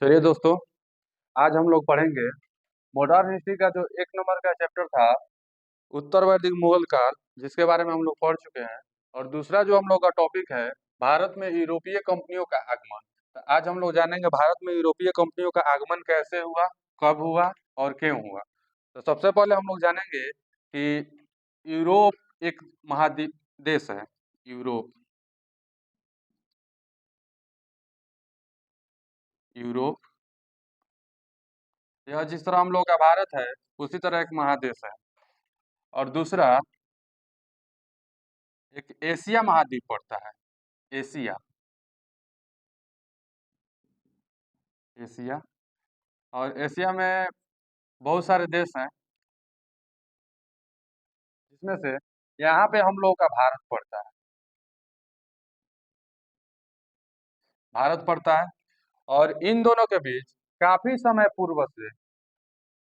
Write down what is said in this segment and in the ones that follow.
चलिए दोस्तों, आज हम लोग पढ़ेंगे मॉडर्न हिस्ट्री का जो एक नंबर का चैप्टर था उत्तर वैदिक मुगल काल, जिसके बारे में हम लोग पढ़ चुके हैं। और दूसरा जो हम लोग का टॉपिक है भारत में यूरोपीय कंपनियों का आगमन। तो आज हम लोग जानेंगे भारत में यूरोपीय कंपनियों का आगमन कैसे हुआ, कब हुआ और क्यों हुआ। तो सबसे पहले हम लोग जानेंगे कि यूरोप एक महाद्वीप देश है। यूरोप यूरोप यह जिस तरह हम लोग का भारत है उसी तरह एक महादेश है। और दूसरा एक एशिया महाद्वीप पड़ता है। एशिया एशिया और एशिया में बहुत सारे देश हैं, जिसमें से यहाँ पे हम लोग का भारत पड़ता है। भारत पड़ता है और इन दोनों के बीच काफी समय पूर्व से,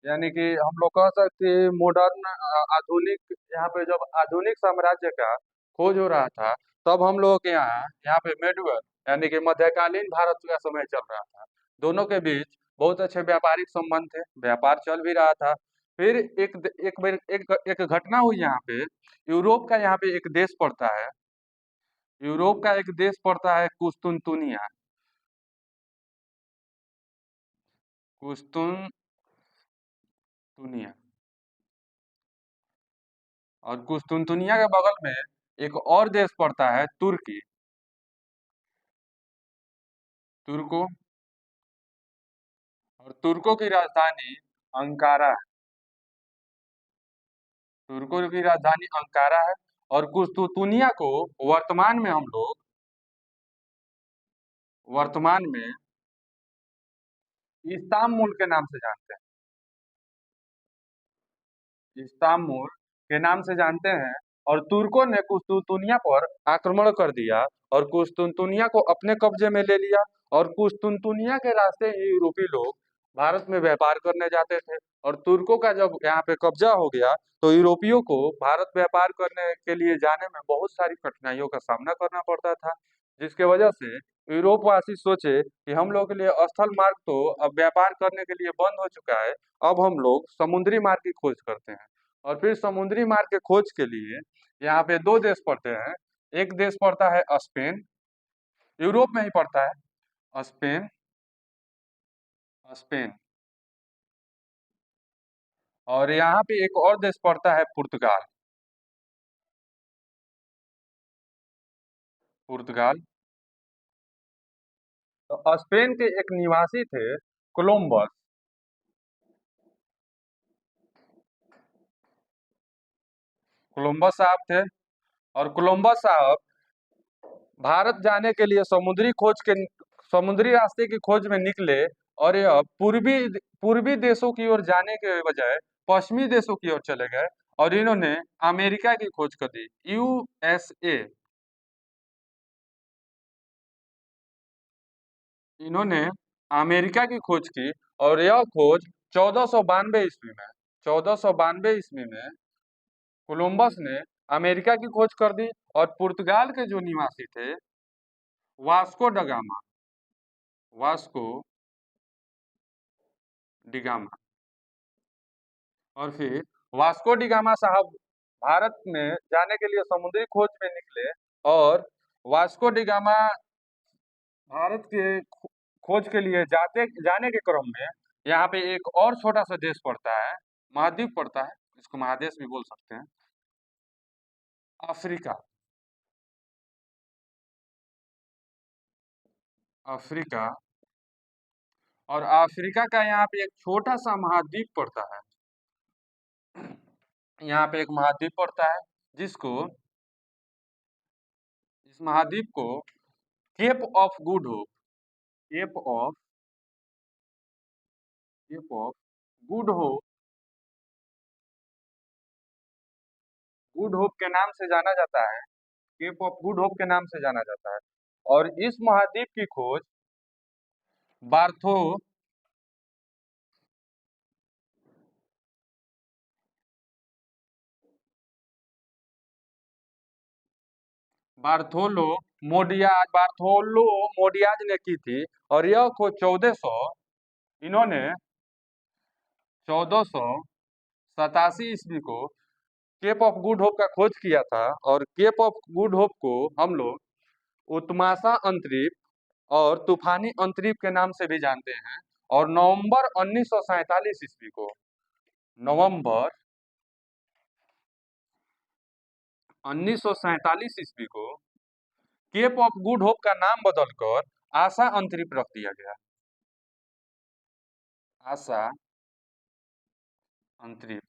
यानी कि हम लोग कह सकते हैं मॉडर्न आधुनिक, यहाँ पे जब आधुनिक साम्राज्य का खोज हो रहा था तब हम लोग के यहाँ पे मेडुअल यानी कि मध्यकालीन भारत का समय चल रहा था। दोनों के बीच बहुत अच्छे व्यापारिक संबंध थे, व्यापार चल भी रहा था। फिर एक घटना हुई यहाँ पे। यूरोप का यहाँ पे एक देश पड़ता है। यूरोप का एक देश पड़ता है कुस्तुनतुनिया। कुस्तुनतुनिया। और कुस्तुनतुनिया के बगल में एक और देश पड़ता है तुर्की। तुर्को और तुर्कों की राजधानी अंकारा है। तुर्कों की राजधानी अंकारा है। और कुस्तुनतुनिया को वर्तमान में हम लोग वर्तमान में इस्तांबुल के नाम से जानते हैं। इस्तांबुल के नाम से जानते हैं। और तुर्कों ने कुस्तुनतुनिया पर आक्रमण कर दिया और कुस्तुनतुनिया को अपने कब्जे में ले लिया। और कुस्तुनतुनिया के रास्ते ही यूरोपी लोग भारत में व्यापार करने जाते थे। और तुर्कों का जब यहाँ पे कब्जा हो गया तो यूरोपियों को भारत व्यापार करने के लिए जाने में बहुत सारी कठिनाइयों का सामना करना पड़ता था, जिसके वजह से यूरोपवासी सोचे कि हम लोग के लिए स्थल मार्ग तो अब व्यापार करने के लिए बंद हो चुका है, अब हम लोग समुद्री मार्ग की खोज करते हैं। और फिर समुद्री मार्ग के खोज के लिए यहाँ पे दो देश पड़ते हैं। एक देश पड़ता है स्पेन, यूरोप में ही पड़ता है। स्पेन स्पेन और यहाँ पे एक और देश पड़ता है पुर्तगाल। पुर्तगाल। तो स्पेन के एक निवासी थे कोलंबस। कोलंबस साहब थे। और कोलंबस साहब भारत जाने के लिए समुद्री रास्ते की खोज में निकले। और यह पूर्वी देशों की ओर जाने के बजाय पश्चिमी देशों की ओर चले गए। और इन्होंने अमेरिका की खोज कर दी, यूएसए। इन्होंने अमेरिका की खोज की। और यह खोज 1492 ईस्वी में 1492 ईस्वी में कोलंबस ने अमेरिका की खोज कर दी। और पुर्तगाल के जो निवासी थे वास्को डगामा वास्को डिगामा और फिर वास्को डिगामा साहब भारत में जाने के लिए समुद्री खोज में निकले। और वास्को डिगामा भारत के खोज के लिए जाने के क्रम में यहाँ पे एक और छोटा सा देश पड़ता है, महाद्वीप पड़ता है, इसको महादेश भी बोल सकते हैं, अफ्रीका। अफ्रीका और अफ्रीका का यहाँ पे एक छोटा सा महाद्वीप पड़ता है। यहाँ पे एक महाद्वीप पड़ता है जिसको इस महाद्वीप को cape of good hope cape of cape of good hope good hope के नाम से जाना जाता है। केप ऑफ गुड होप के नाम से जाना जाता है। और इस महाद्वीप की खोज बार्थो बार्थोलो बार्थोलो मोडियाज ने की थी। और यह खोज इन्होंने 1487 ईस्वी को केप ऑफ गुड होप का खोज किया था, और केप ऑफ गुड होप को हम लोग उत्माशा अंतरीप और तूफानी अंतरीप के नाम से भी जानते हैं। और नवंबर 1947 ईस्वी को, नवंबर 1947 ईस्वी को केप ऑफ गुड होप का नाम बदलकर आशा अंतरिप रख दिया गया। आशा अंतरिप,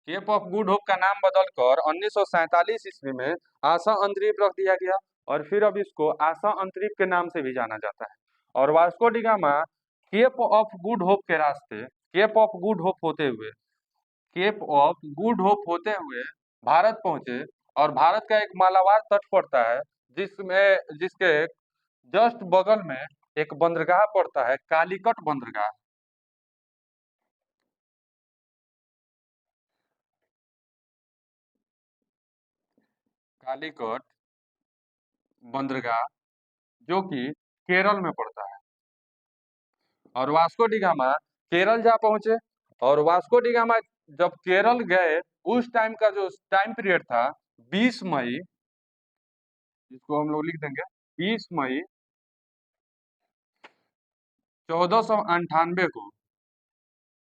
केप ऑफ गुड होप का नाम बदलकर 1947 ईस्वी में आशा अंतरिप रख दिया गया, और फिर अब इसको आशा अंतरिप के नाम से भी जाना जाता है। और Vasco da Gama cape of good hope के रास्ते, केप ऑफ गुड होप होते हुए, केप ऑफ गुड होप होते हुए भारत पहुंचे। और भारत का एक मालाबार तट पड़ता है, जिसके जस्ट बगल में एक बंदरगाह पड़ता है, कालीकट बंदरगाह। कालीकट बंदरगाह, जो कि केरल में पड़ता है। और वास्को डी गामा केरल जा पहुंचे। और वास्को डी गामा जब केरल गए, उस टाइम का जो टाइम पीरियड था, 20 मई, इसको हम लोग लिख देंगे, 20 मई 1498 को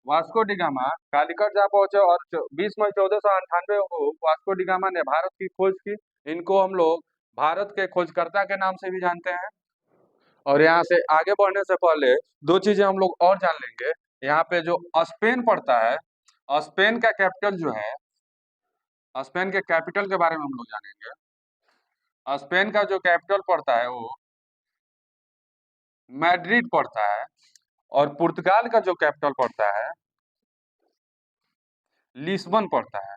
वास्को डी गामा कालीकट जा पहुंचे। और 20 मई 1498 को वास्को डी गामा ने भारत की खोज की। इनको हम लोग भारत के खोजकर्ता के नाम से भी जानते हैं। और यहाँ से आगे बढ़ने से पहले दो चीजें हम लोग और जान लेंगे। यहाँ पे जो स्पेन पड़ता है, स्पेन का कैपिटल जो है, स्पेन के कैपिटल के बारे में हम लोग जानेंगे। स्पेन का जो कैपिटल पड़ता है वो मैड्रिड पड़ता है। और पुर्तगाल का जो कैपिटल पड़ता है, लिस्बन पड़ता है।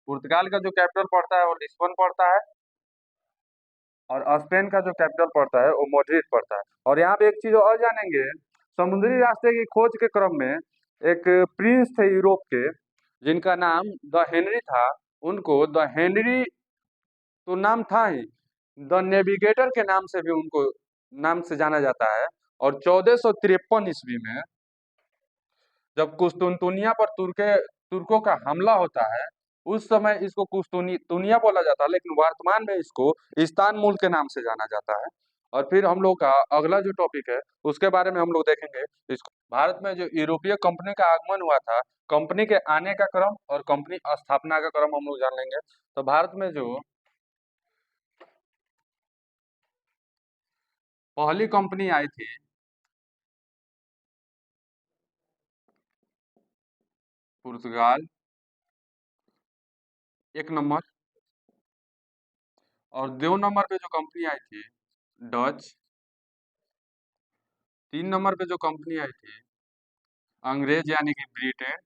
पुर्तगाल का जो कैपिटल पड़ता है वो लिस्बन पड़ता है, और स्पेन का जो कैपिटल पड़ता है वो मैड्रिड पड़ता है। और यहाँ पे एक चीज और जानेंगे, समुद्री रास्ते की खोज के क्रम में एक प्रिंस थे यूरोप के, जिनका नाम द हेनरी था। उनको द हेनरी तो नाम था ही, द नेविगेटर के नाम से भी उनको नाम से जाना जाता है। और 1453 ईस्वी में जब कुस्तुनतुनिया पर तुर्कों का हमला होता है, उस समय इसको कुस्तुनिया बोला जाता है, लेकिन वर्तमान में इसको इस्तानबुल के नाम से जाना जाता है। और फिर हम लोग का अगला जो टॉपिक है उसके बारे में हम लोग देखेंगे। इसको भारत में जो यूरोपीय कंपनी का आगमन हुआ था, कंपनी के आने का क्रम और कंपनी स्थापना का क्रम हम लोग जान लेंगे। तो भारत में जो पहली कंपनी आई थी, पुर्तगाल 1 नंबर, और 2 नंबर पे जो कंपनी आई थी, डच। 3 नंबर पे जो कंपनी आई थी, अंग्रेज यानी कि ब्रिटेन।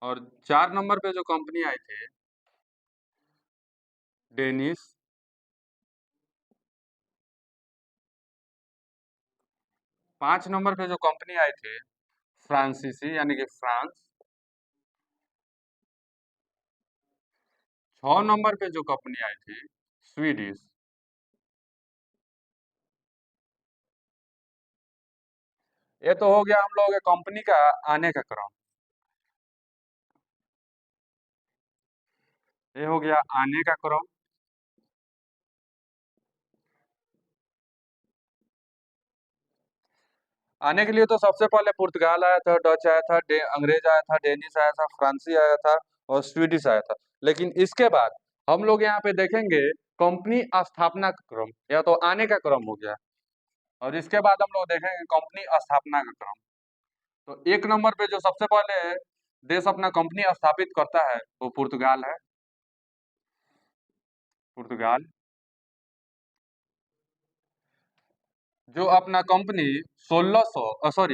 और 4 नंबर पे जो कंपनी आई थी, डेनिस। 5 नंबर पे जो कंपनी आई थी, फ्रांसीसी यानी कि फ्रांस। 6 नंबर पे जो कंपनी आई थी, स्वीडिश। ये तो हो गया हम लोग के कंपनी का आने का क्रम। ये हो गया आने का क्रम। आने के लिए तो सबसे पहले पुर्तगाल आया था, डच आया था, अंग्रेज आया था, डेनिश आया था, फ्रांसी आया था, और स्वीडिश आया था। लेकिन इसके बाद हम लोग यहाँ पे देखेंगे कंपनी स्थापना का क्रम, या तो आने का क्रम हो गया। और इसके बाद हम लोग देखेंगे कंपनी स्थापना का क्रम। तो 1 नंबर पे जो सबसे पहले देश अपना कंपनी स्थापित करता है वो पुर्तगाल है। पुर्तगाल जो अपना कंपनी 1498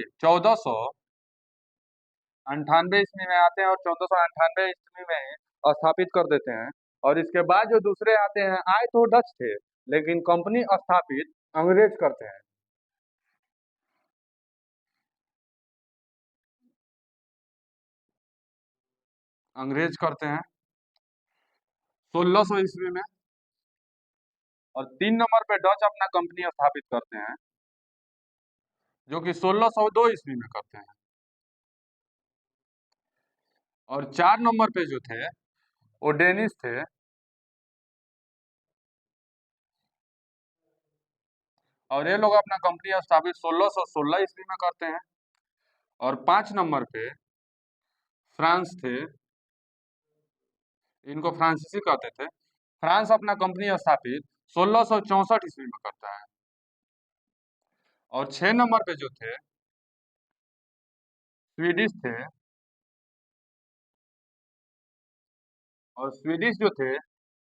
ईस्वी में आते हैं, और 1498 ईस्वी में ही स्थापित कर देते हैं। और इसके बाद जो दूसरे आते हैं, आए तो डच थे, लेकिन कंपनी स्थापित अंग्रेज करते हैं। अंग्रेज करते हैं 1600 ईस्वी में। और 3 नंबर पे डच अपना कंपनी स्थापित करते हैं, जो कि 1602 ईस्वी में करते हैं। और 4 नंबर पे जो थे वो डेनिस थे, और ये लोग अपना कंपनी स्थापित 1616 ईस्वी में करते हैं। और 5 नंबर पे फ्रांस थे, इनको फ्रांसीसी कहते थे। फ्रांस अपना कंपनी स्थापित 1664 ईस्वी में करता है। और 6 नंबर पे जो थे स्वीडिश थे, और स्वीडिश जो थे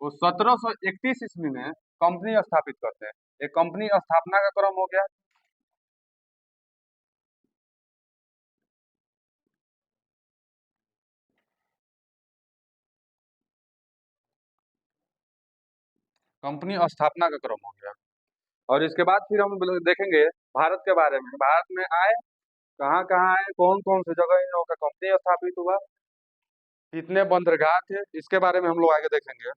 वो 1731 ईस्वी में कंपनी स्थापित करते हैं। एक कंपनी स्थापना का क्रम हो गया। कंपनी स्थापना का क्रम हो गया। और इसके बाद फिर हम देखेंगे भारत के बारे में। भारत में आए, कहाँ कहाँ आए, कौन कौन सी जगह इन लोगों का कंपनी स्थापित हुआ, कितने बंदरगाह थे, इसके बारे में हम लोग आगे देखेंगे।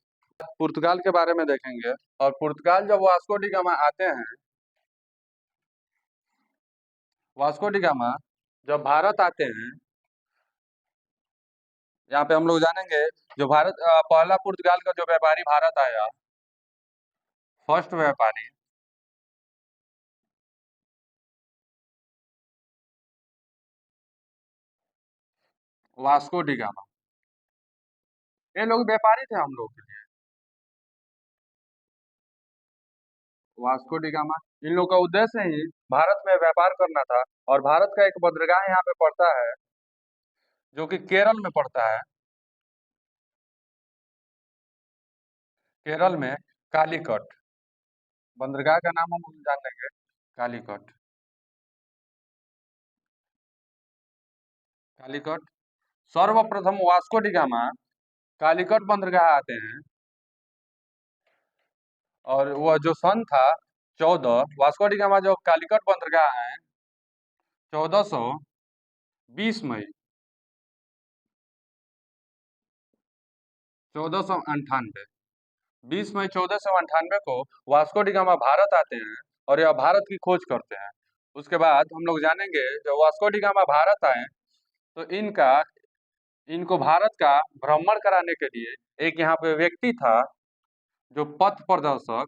पुर्तगाल के बारे में देखेंगे। और पुर्तगाल जब वास्को डी गामा आते हैं, वास्को डी गामा जब भारत आते हैं, यहाँ पे हम लोग जानेंगे जो पहला पुर्तगाल का जो व्यापारी भारत आया, फर्स्ट व्यापारी वास्को डी गामा। ये लोग व्यापारी थे हम लोग के लिए। वास्को डी गामा, इन लोग का उद्देश्य ही भारत में व्यापार करना था। और भारत का एक बंदरगाह यहाँ पे पड़ता है, जो कि केरल में पड़ता है। केरल में कालीकट बंदरगाह का नाम हम जान लेंगे, कालीकट। कालीकट सर्वप्रथम वास्को डी गामा कालीकट बंदरगाह आते हैं। और वह जो सन था 14, वास्को डी गामा जो कालीकट बंदरगाह है, 1420 मई 1498, 20 मई 1498 को वास्को डी गामा भारत आते हैं और यह भारत की खोज करते हैं। उसके बाद हम लोग जानेंगे जब वास्को डी गामा भारत आए तो इनको भारत का भ्रमण कराने के लिए एक यहाँ पे व्यक्ति था, जो पथ प्रदर्शक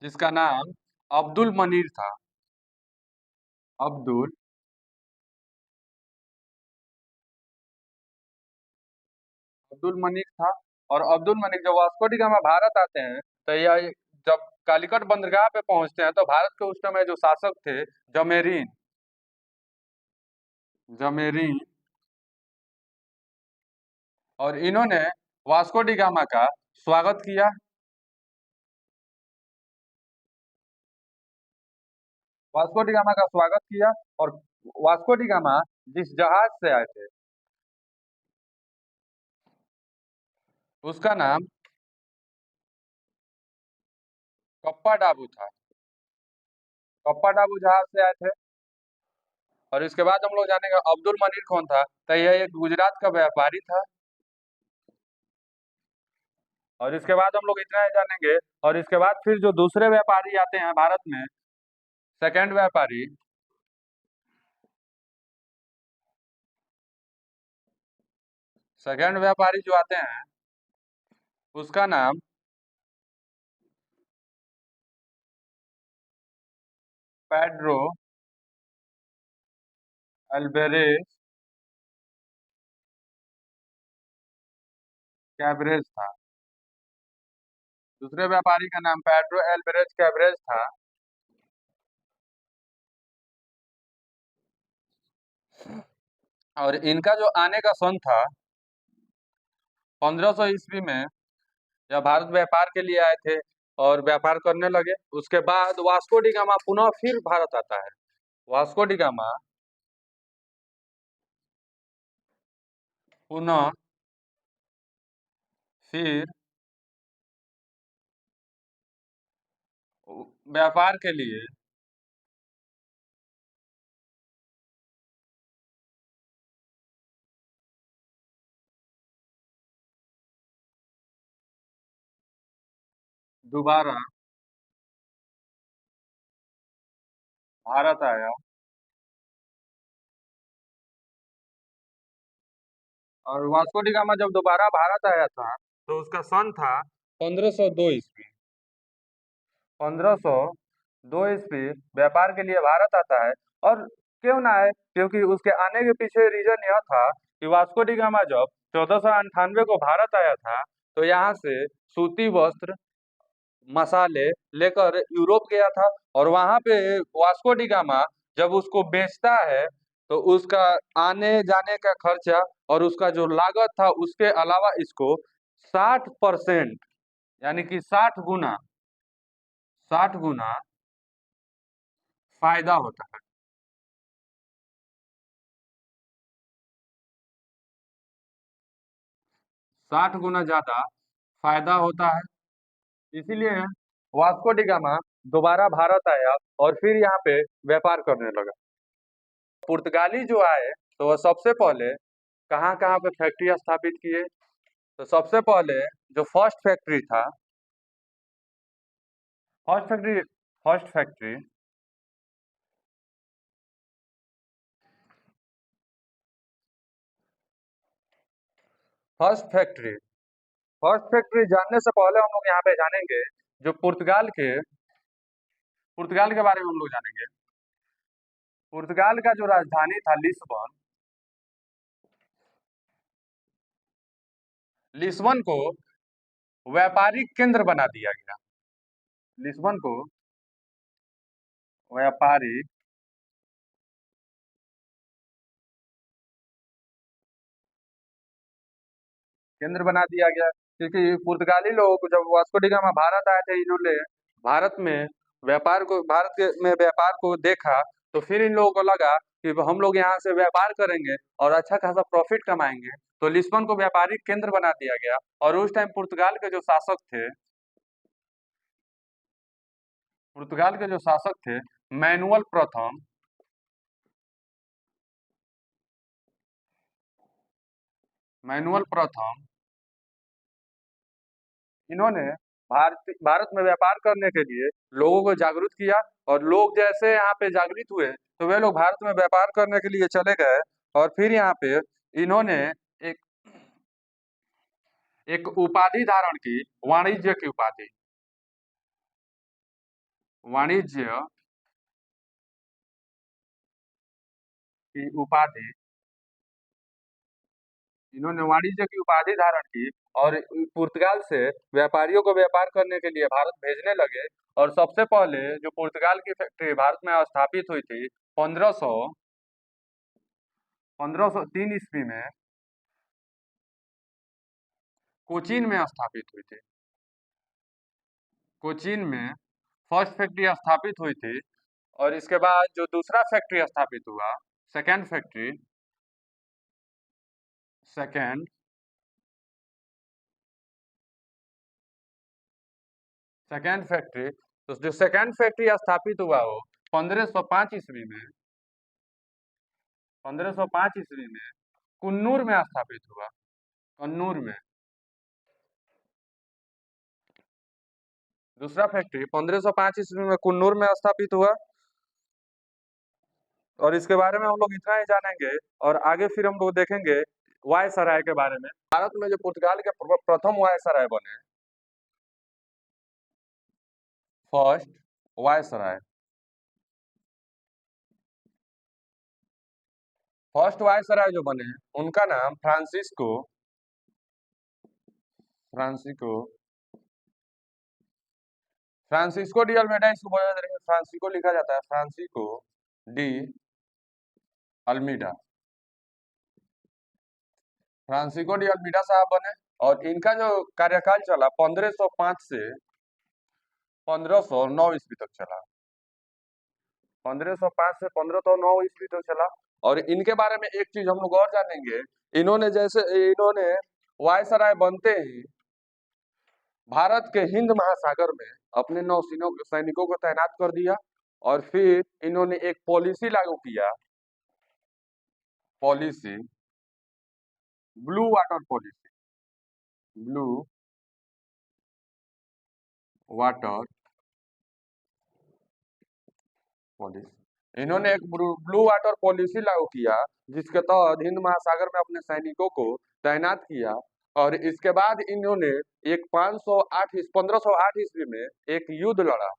जिसका नाम अब्दुल मनीर था। अब्दुल अब्दुल मनिक था। और अब्दुल मनिक जब वास्को डी गामा भारत आते हैं तो यह जब कालीकट बंदरगाह पे पहुंचते हैं तो भारत के उस समय जो शासक थे जमेरीन जमेरीन और इन्होंने वास्को डी गामा का स्वागत किया। वास्को डी गामा का स्वागत किया। और वास्को डी गामा जिस जहाज से आए थे उसका नाम कप्पा डाबू था। कप्पा डाबू जहाज से आए थे। और इसके बाद हम लोग जानेंगे अब्दुल मनीर कौन था। तो यह एक गुजरात का व्यापारी था। और इसके बाद हम लोग इतना ही जानेंगे। और इसके बाद फिर जो दूसरे व्यापारी आते हैं भारत में, सेकंड व्यापारी, जो आते हैं उसका नाम पेड्रो अल्वेरेज कैबरेज था। दूसरे व्यापारी का नाम पेड्रो एल्वेरेज कैबरेज था। और इनका जो आने का सन था 1500 ईस्वी में, जब भारत व्यापार के लिए आए थे और व्यापार करने लगे। उसके बाद वास्को डी गामा पुनः फिर भारत आता है। वास्को डी गामा पुनः फिर व्यापार के लिए दोबारा भारत आया। और वास्को डी गामा जब दोबारा भारत आया था तो उसका सन था 1502 ईस्वी। 1502 ईस्वी व्यापार के लिए भारत आता है। और क्यों ना आए, क्योंकि उसके आने के पीछे रीजन यह था कि वास्को डी गामा जब 1498 को भारत आया था तो यहाँ से सूती वस्त्र, मसाले लेकर यूरोप गया था। और वहां पे वास्को डी गामा जब उसको बेचता है तो उसका आने जाने का खर्चा और उसका जो लागत था उसके अलावा इसको 60% यानी कि 60 गुना, 60 गुना फायदा होता है। 60 गुना ज्यादा फायदा होता है। इसीलिए वास्को डी गामा दोबारा भारत आया और फिर यहाँ पे व्यापार करने लगा। पुर्तगाली जो आए तो वह सबसे पहले कहाँ कहाँ पे फैक्ट्री स्थापित किए। तो सबसे पहले जो first factory first factory first factory first factory जानने से पहले हम लोग यहाँ पे जानेंगे जो पुर्तगाल के बारे में हम लोग जानेंगे। पुर्तगाल का जो राजधानी था लिस्बन, लिस्बन को व्यापारिक केंद्र बना दिया गया। लिस्बन को व्यापारिक केंद्र बना दिया गया, क्योंकि पुर्तगाली लोग जब वास्को डी गामा भारत आए थे, इन्होंने भारत में में व्यापार को देखा। तो फिर इन लोगों को लगा कि हम लोग यहाँ से व्यापार करेंगे और अच्छा खासा प्रॉफिट कमाएंगे। तो लिस्बन को व्यापारिक केंद्र बना दिया गया। और उस टाइम पुर्तगाल के जो शासक थे मैनुअल प्रथम मैनुअल प्रथम इन्होंने भारत में व्यापार करने के लिए लोगों को जागरूक किया। और लोग जैसे यहाँ पे जागृत हुए तो वे लोग भारत में व्यापार करने के लिए चले गए। और फिर यहाँ पे इन्होंने एक एक उपाधि धारण की, वाणिज्य की उपाधि, वाणिज्य की उपाधि इन्होंने वाणिज्य की उपाधि धारण की। और पुर्तगाल से व्यापारियों को व्यापार करने के लिए भारत भेजने लगे। और सबसे पहले जो पुर्तगाल की फैक्ट्री भारत में स्थापित हुई थी 1503 ईस्वी में कोचीन में स्थापित हुई थी। कोचीन में फर्स्ट फैक्ट्री स्थापित हुई थी। और इसके बाद जो दूसरा फैक्ट्री स्थापित हुआ, second factory second second factory तो जो सेकेंड फैक्ट्री स्थापित हुआ वो 1505 ईस्वी में 1505 ईस्वी में कुन्नूर में स्थापित हुआ। कन्नूर में दूसरा फैक्ट्री 1505 ईस्वी में कुन्नूर में स्थापित हुआ। और इसके बारे में हम लोग इतना ही जानेंगे। और आगे फिर हम लोग देखेंगे वायसराय के बारे में। भारत में जो पुर्तगाल के प्रथम वायसराय बने, फर्स्ट वायसराय फर्स्ट वायसराय जो बने उनका नाम फ्रांसिस्को फ्रांसिस्को डी अल्मेडा, इसको बोला जाता है, फ्रांसिस्को लिखा जाता है, Francisco de Almeida. Francisco de Almeida साहब बने। और इनका जो कार्यकाल चला 1505 से 1509 ईस्वी तक चला। 1505 से 1509 ईस्वी तक चला। और इनके बारे में एक चीज हम लोग और जानेंगे। इन्होंने वायसराय बनते ही भारत के हिंद महासागर में अपने सैनिकों को तैनात कर दिया। और फिर इन्होंने एक पॉलिसी लागू किया, policy blue water policy, blue water policy. इन्होंने एक ब्लू वाटर पॉलिसी लागू किया, जिसके तहत हिंद महासागर में अपने सैनिकों को तैनात किया। और इसके बाद इन्होंने एक 1508 ईस्वी में एक युद्ध लड़ा।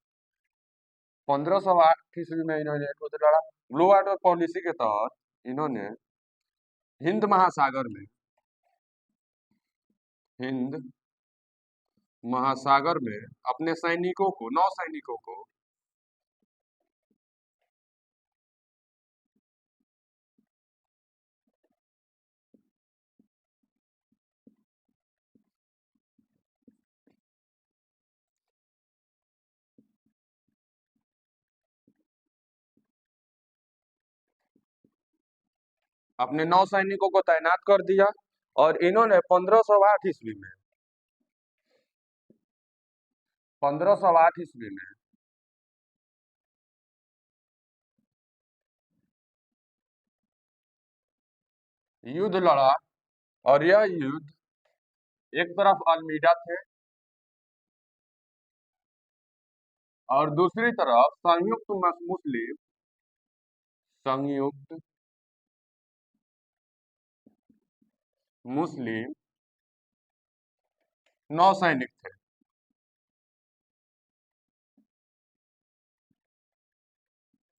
1508 ईस्वी में इन्होंने एक युद्ध लड़ा। ब्लू वाटर पॉलिसी के तहत इन्होंने हिंद महासागर में हिंद महासागर में अपने सैनिकों को 9 सैनिकों को अपने 9 सैनिकों को तैनात कर दिया। और इन्होंने 1508 ईस्वी में 1508 ईस्वी में युद्ध लड़ा। और यह युद्ध, एक तरफ अल्मीडा थे और दूसरी तरफ संयुक्त मुस्लिम 9 सैनिक थे।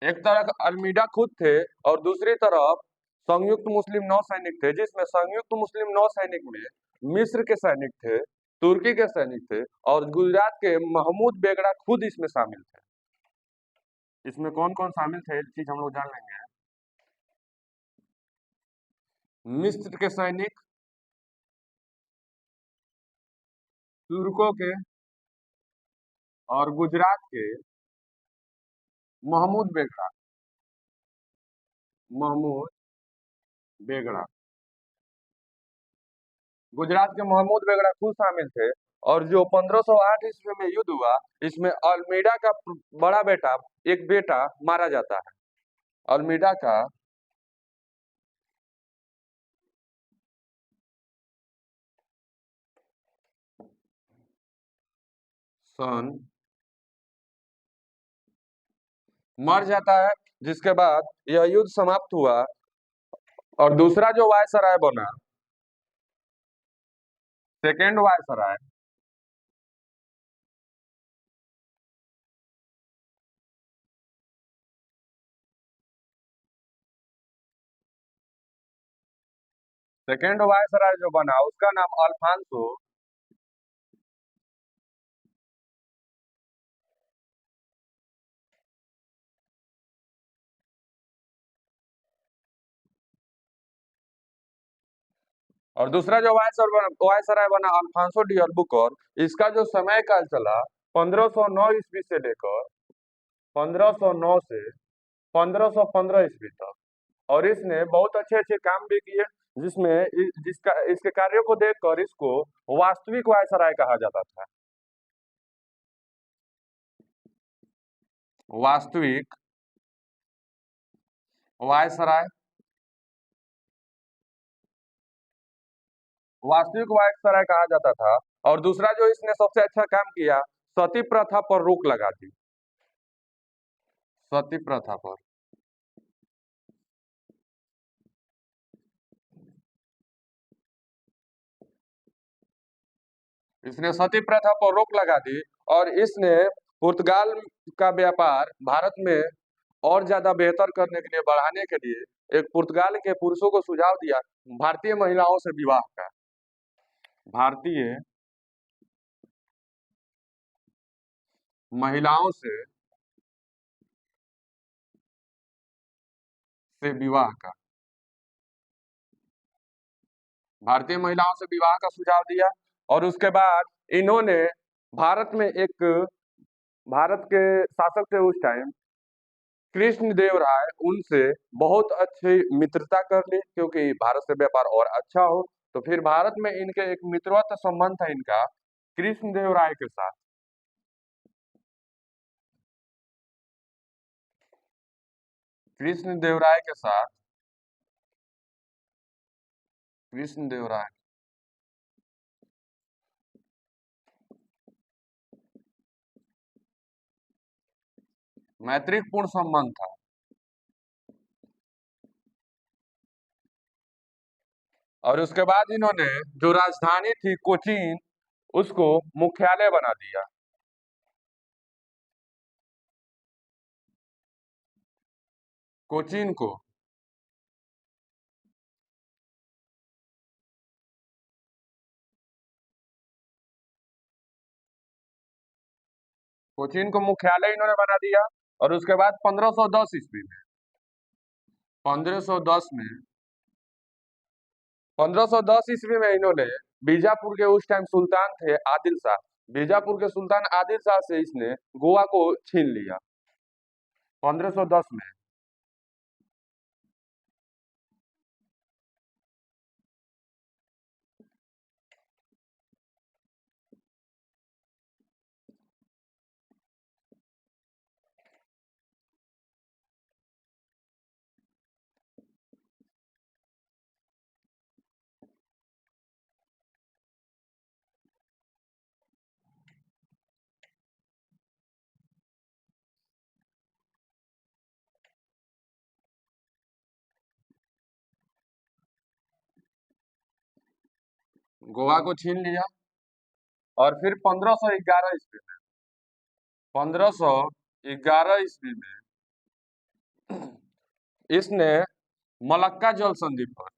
एक तरफ अल्मीडा खुद थे और दूसरी तरफ संयुक्त मुस्लिम 9 सैनिक थे, जिसमें संयुक्त मुस्लिम 9 सैनिक में मिस्र के सैनिक थे, तुर्की के सैनिक थे और गुजरात के महमूद बेगड़ा खुद इसमें शामिल थे। इसमें कौन कौन शामिल थे, एक चीज हम लोग जान लेंगे। मिस्र के सैनिक, तुर्कों के और गुजरात के महमूद बेगड़ा महमूद बेगड़ा गुजरात के महमूद बेगड़ा खुद शामिल थे। और जो 1508 ईस्वी में युद्ध हुआ, इसमें अल्मीडा का बड़ा बेटा, एक बेटा मारा जाता है। अल्मीडा का सन मर जाता है, जिसके बाद यह युद्ध समाप्त हुआ। और दूसरा जो वायसराय बना, सेकेंड वायसराय, सेकेंड वायसराय जो बना उसका नाम अल्फांसो और दूसरा जो वायसराय बना अल्फांसो डी अल्बुकर्क। इसका जो समय काल चला 1509 ईस्वी से लेकर 1509 से 1515 ईस्वी तक। और इसने बहुत अच्छे अच्छे काम भी किए, जिसमें जिसका इसके कार्यों को देखकर इसको वास्तविक वायसराय कहा जाता था। वास्तविक वायसराय वास्तविक वायसराय कहा जाता था। और दूसरा जो इसने सबसे अच्छा काम किया, सती प्रथा पर रोक लगा दी। सती प्रथा पर इसने सती प्रथा पर रोक लगा दी। और इसने पुर्तगाल का व्यापार भारत में और ज्यादा बेहतर करने के लिए, बढ़ाने के लिए, एक पुर्तगाल के पुरुषों को सुझाव दिया भारतीय महिलाओं से विवाह का। भारतीय महिलाओं से विवाह का भारतीय महिलाओं से विवाह का सुझाव दिया। और उसके बाद इन्होंने भारत में एक भारत के शासक थे उस टाइम, कृष्णदेव राय, उनसे बहुत अच्छी मित्रता कर ली, क्योंकि भारत से व्यापार और अच्छा हो। तो फिर भारत में इनके एक मित्रवत संबंध था इनका कृष्णदेव राय के साथ। कृष्णदेव राय के साथ कृष्णदेव राय मैत्रीपूर्ण संबंध था। और उसके बाद इन्होंने जो राजधानी थी कोचीन, उसको मुख्यालय बना दिया। कोचीन को। कोचीन को मुख्यालय इन्होंने बना दिया। और उसके बाद 1510 ईस्वी में, 1510 में 1510 ईस्वी में इन्होंने बीजापुर के उस टाइम सुल्तान थे आदिल शाह, बीजापुर के सुल्तान आदिल शाह से इसने गोवा को छीन लिया 1510 में। गोवा को छीन लिया। और फिर 1511 ईस्वी में, 1511 ईस्वी में इसने मलक्का जल संधि पर,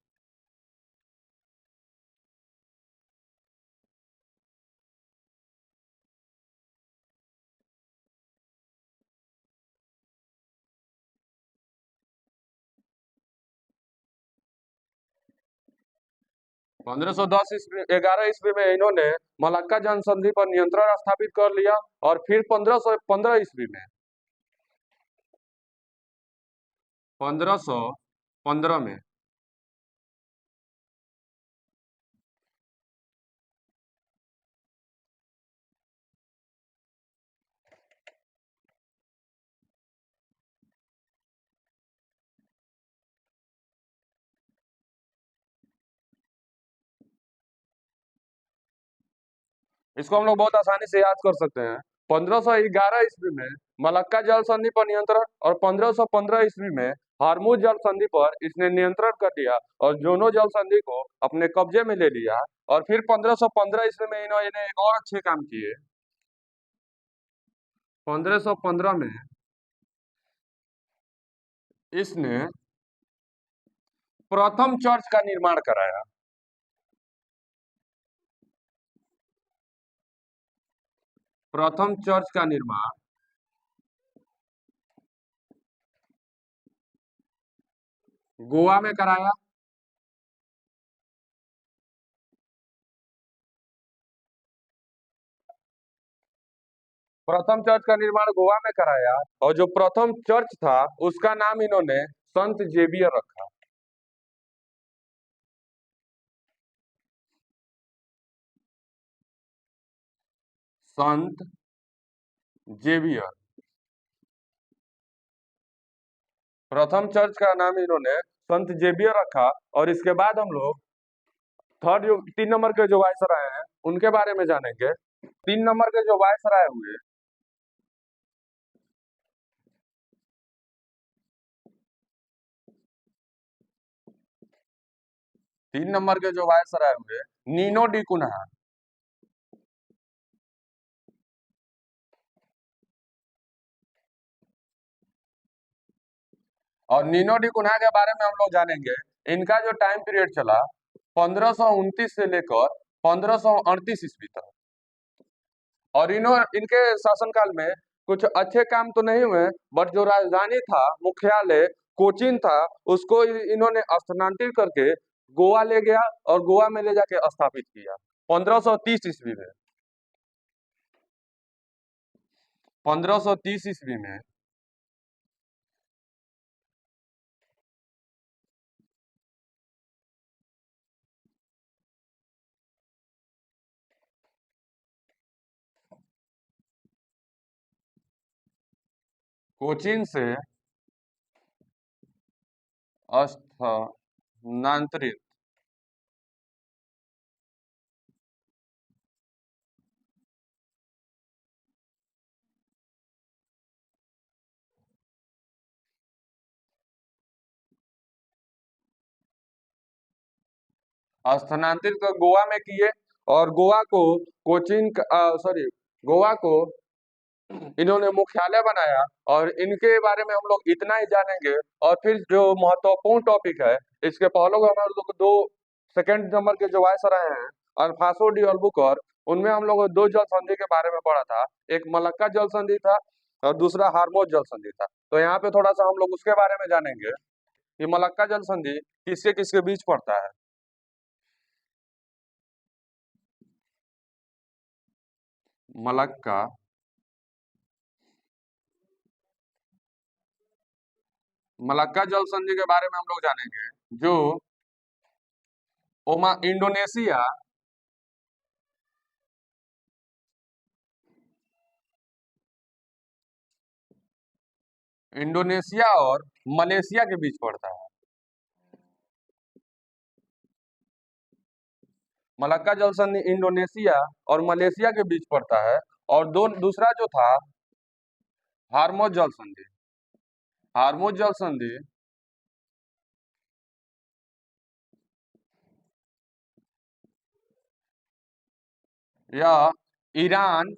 पंद्रह सौ दस ईस्वी 11 ईस्वी में इन्होंने मलक्का जल संधि पर नियंत्रण स्थापित कर लिया। और फिर 1515 ईस्वी में, 1515 में, इसको हम लोग बहुत आसानी से याद कर सकते हैं। 1511 ईस्वी में मलक्का जल संधि पर नियंत्रण, और 1515 ईस्वी में हारमुज जल संधि पर इसने नियंत्रण कर लिया और जोनो जल संधि को अपने कब्जे में ले लिया। और फिर 1515 ईस्वी में इन्होंने एक और अच्छे काम किए। 1515 में इसने प्रथम चर्च का निर्माण कराया। प्रथम चर्च का निर्माण गोवा में कराया। प्रथम चर्च का निर्माण गोवा में कराया। और जो प्रथम चर्च था उसका नाम इन्होंने संत जेवियर रखा। संत जेवियर। प्रथम चर्च का नाम इन्होंने संत जेवियर रखा। और इसके बाद हम लोग 3 नंबर के जो वायसराय हैं उनके बारे में जानेंगे। 3 नंबर के जो वायसराय हुए, 3 नंबर के जो वायसराय हुए, नीनो डी कुन्हा। और नीनो डी कुन्हा के बारे में हम लोग जानेंगे। इनका जो टाइम पीरियड चला 1529 से लेकर 1538 ईस्वी तक। और इनके शासनकाल में कुछ अच्छे काम तो नहीं हुए, बट जो राजधानी था, मुख्यालय कोचीन था, उसको इन्होंने स्थानांतरित करके गोवा ले गया और गोवा में ले जाके स्थापित किया 1530 ईस्वी में। 1530 ईस्वी में कोचीन से स्थानांतरित स्थानांतरित कर गोवा में किए, और गोवा को कोचीन, सॉरी, गोवा को इन्होंने मुख्यालय बनाया। और इनके बारे में हम लोग इतना ही जानेंगे। और फिर जो महत्वपूर्ण टॉपिक है, इसके पहले को हम लोग दो सेकंड नंबर के जो वायस रहे हैं अल्फांसो डी अल्बुकर्क, उनमें हम लोग दो जल संधि के बारे में पढ़ा था। एक मलक्का जल संधि था और दूसरा हार्मोज जल संधि था। तो यहाँ पे थोड़ा सा हम लोग उसके बारे में जानेंगे कि मलक्का जल संधि किसके किसके बीच पड़ता है। मलक्का मलक्का जल संधि के बारे में हम लोग जानेंगे, जो ओमा इंडोनेशिया इंडोनेशिया और मलेशिया के बीच पड़ता है। मलक्का जल संधि इंडोनेशिया और मलेशिया के बीच पड़ता है। और दो दूसरा जो था हार्मोज जल संधि। हार्मोज जल संधि यह ईरान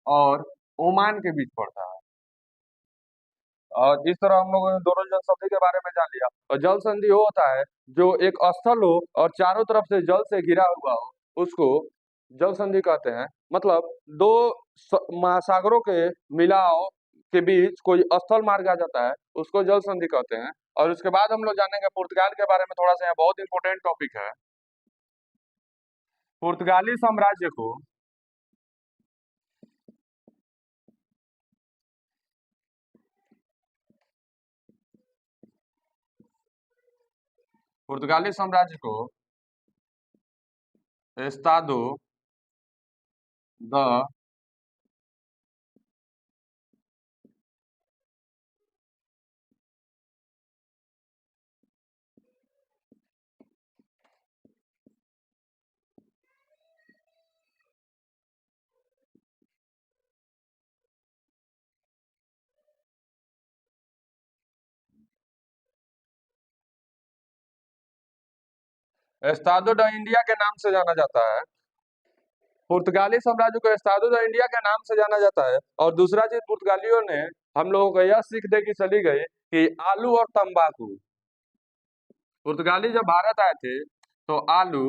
और ओमान के बीच पड़ता है। और इस तरह हम लोगों ने दोनों जल संधि के बारे में जान लिया। और जल संधि वो होता है जो एक स्थल हो और चारों तरफ से जल से घिरा हुआ हो, उसको जल संधि कहते हैं। मतलब दो महासागरों के मिलाव के बीच कोई स्थल मार्ग आ जाता है, उसको जल संधि कहते हैं। और उसके बाद हम लोग जानेंगे पुर्तगाल के बारे में, थोड़ा सा यहाँ बहुत इंपॉर्टेंट टॉपिक है। पुर्तगाली साम्राज्य को पुर्तगाली साम्राज्य को Estado the Estado the India के नाम से जाना जाता है। पुर्तगाली साम्राज्य को एस्तादो द इंडिया के नाम से जाना जाता है। और दूसरा चीज पुर्तगालियों ने हम लोगों को यह सीख दे की चली गई कि आलू और तंबाकू, पुर्तगाली जब भारत आए थे तो आलू,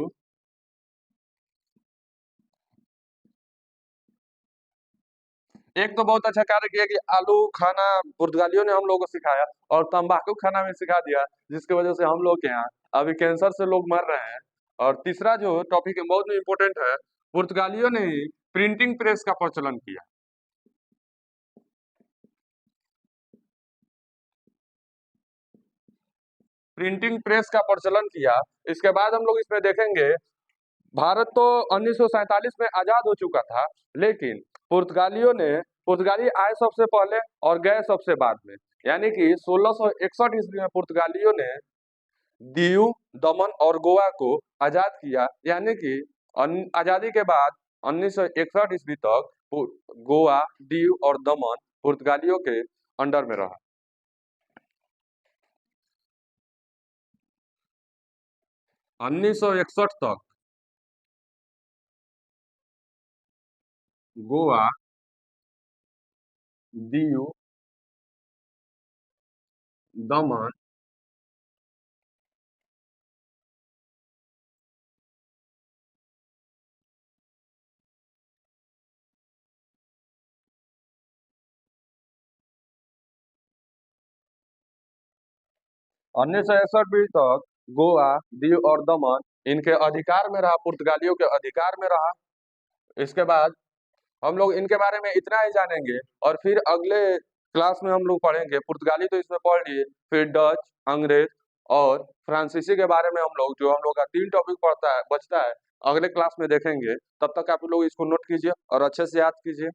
एक तो बहुत अच्छा कार्य किया कि आलू खाना पुर्तगालियों ने हम लोगों को सिखाया, और तंबाकू खाना भी सिखा दिया, जिसकी वजह से हम लोग के यहाँ अभी कैंसर से लोग मर रहे हैं। और तीसरा जो टॉपिक है बहुत इंपॉर्टेंट है, पुर्तगालियों ने ही प्रिंटिंग प्रेस का प्रचलन किया। प्रिंटिंग प्रेस का प्रचलन किया। इसके बाद हम लोग इसमें देखेंगे, भारत तो 1947 में आजाद हो चुका था, लेकिन पुर्तगालियों ने पुर्तगाली आए सबसे पहले और गए सबसे बाद में। यानी कि 1661 ईस्वी में पुर्तगालियों ने दीव, दमन और गोवा को आजाद किया। यानी कि आजादी के बाद 1961 ईस्वी तक गोवा, दीव और दमन पुर्तगालियों के अंडर में रहा। 1961 तक गोवा, दीव, दमन 1961 तक गोवा, दीव और दमन इनके अधिकार में रहा, पुर्तगालियों के अधिकार में रहा। इसके बाद हम लोग इनके बारे में इतना ही जानेंगे। और फिर अगले क्लास में हम लोग पढ़ेंगे, पुर्तगाली तो इसमें पढ़ लिए, फिर डच, अंग्रेज और फ्रांसीसी के बारे में हम लोग, जो हम लोग का 3 टॉपिक पढ़ता है बचता है, अगले क्लास में देखेंगे। तब तक आप लोग इसको नोट कीजिए और अच्छे से याद कीजिए।